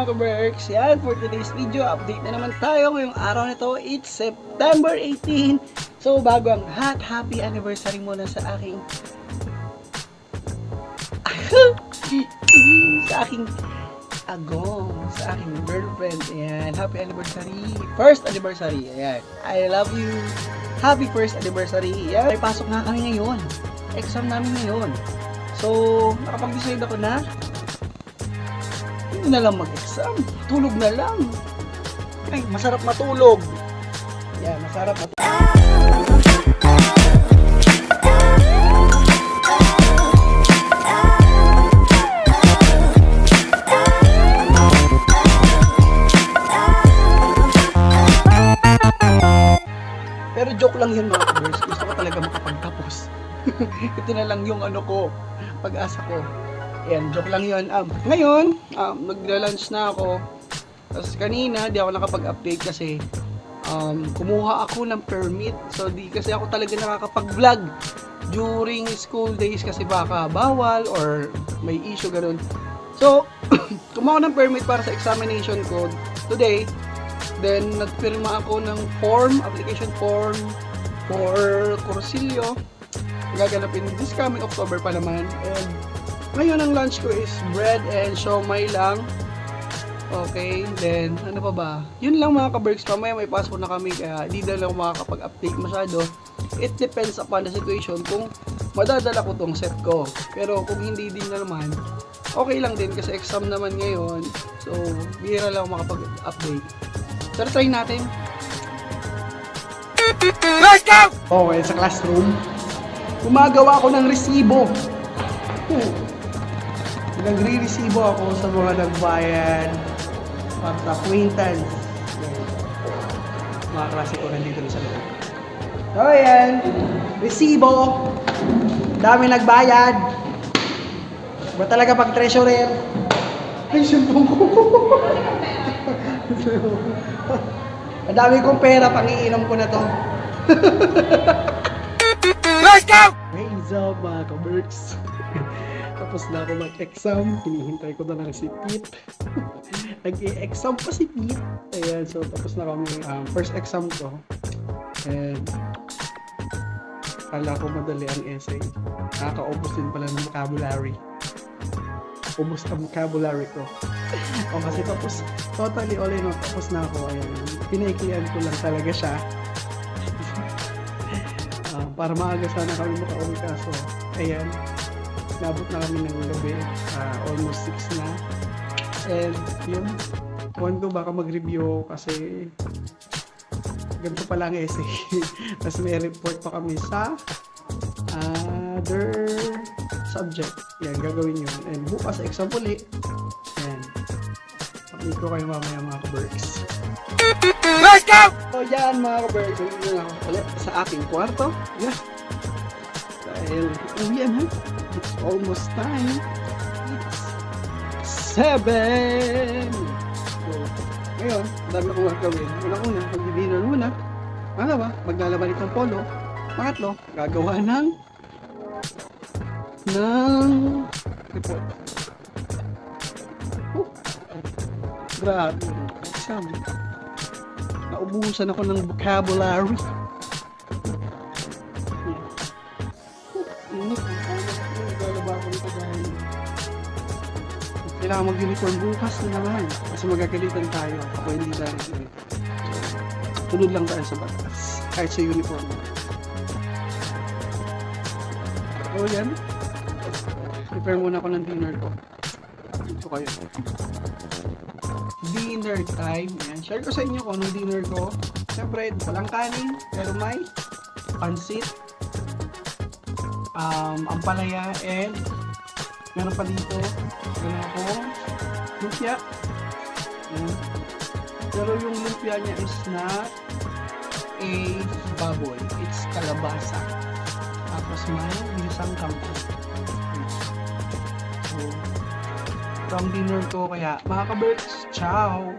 mga ka-Berks, yan, for today's video, update na naman tayo ngayong araw na to. It's September 18. So, bago ang happy anniversary muna sa aking sa aking girlfriend. Ayan, happy anniversary. First anniversary. Ayan, I love you. Happy first anniversary. Ayan, may pasok na kami ngayon. Exam namin ngayon. So, nakapag-decide ako na hindi na lang mag-exam. Tulog na lang. Ay, masarap matulog. Yan, masarap matulog. Pero joke lang yun mga ka-Berks. Gusto ko talaga makapagtapos. Ito na lang yung ano ko, pag-asa ko. Ayan, joke lang yun. Ngayon, nagla-lunch na ako. Tapos kanina, di ako nakapag-update kasi kumuha ako ng permit. So, di kasi ako talaga nakakapag-vlog during school days kasi baka bawal or may issue, ganun. So, kumuha ako ng permit para sa examination ko today. Then, nagpirma ako ng application form for Cursillo. Gaganapin this coming October pa naman. And ngayon ang lunch ko is bread and siomai lang. Okay, then ano pa ba? Yun lang mga ka-Berks, mamaya may passport na kami kaya di na lang makakapag-update masyado. It depends upon the situation kung madadala ko tong set ko. Pero kung hindi din na naman, okay lang din kasi exam naman ngayon. So, bihira lang makapag-update. Pero try natin. Let's go! Okay, sa classroom, gumagawa ako ng resibo. Nagre-resibo ako sa mga nagbayad para sa acquaintance. Mga klase ko nandito sa loob. So ayan, resibo. Dami nagbayad. Ba talaga pag treasurer? Ay, sumpong ko. Ang dami kong pera, pang-iinom ko na to. Let's go! Raise up mga ka-Berks. Tapos na ako mag-exam, hinihintay ko na lang si Pete. Nag-i-exam pa si Pete. Ayan, so tapos na kami first exam ko. And kala ko madali ang essay. Nakakaubos din pala ng vocabulary. Ubos ang vocabulary ko. O kasi tapos, totally all in all, tapos na ako. Ayan, pinaiklian ko lang talaga siya. Para maaga sana kami makauwi kaso. Ayan. Nabot na kami ng gabi, almost 6 na. And yun, kuhan ko baka mag-review kasi ganito pala ang essay. Tapos may report pa kami sa other subject. Yan, gagawin yun. And bukas exam ulit. Yan. Pakita ko kayo mamaya mga ka-Berks. Let's go! So yan mga ka-Berks, hindi na ako ulit sa aking kwarto. Yan. Dahil uwian ha. It's almost time. It's 7. So, ngayon, dami akong gagawin. Una-una, mag-dinner muna. Pangalawa, maglalabalik ng polo. Pangatlo, gagawa ng report. Grabe. Exam. Naubusan ako ng vocabulary. Kailangan mag-uniform bukas na naman kasi magagalitan tayo. Ako hindi tayo. Tunod lang tayo sa batas kahit sa uniform. So yan, prepare muna ako ng dinner ko. Dito kayo. Dinner time. Yan. Share ko sa inyo kung anong dinner ko. Siyempre, walang kanin pero may pansit, ampalaya, and meron pa dito meron ako lumpia. Pero yung lumpia niya is not a baboy, it's kalabasa. Tapos may ginisang kangkong. So, ito ang dinner ko kaya mga ka-Berks, ciao!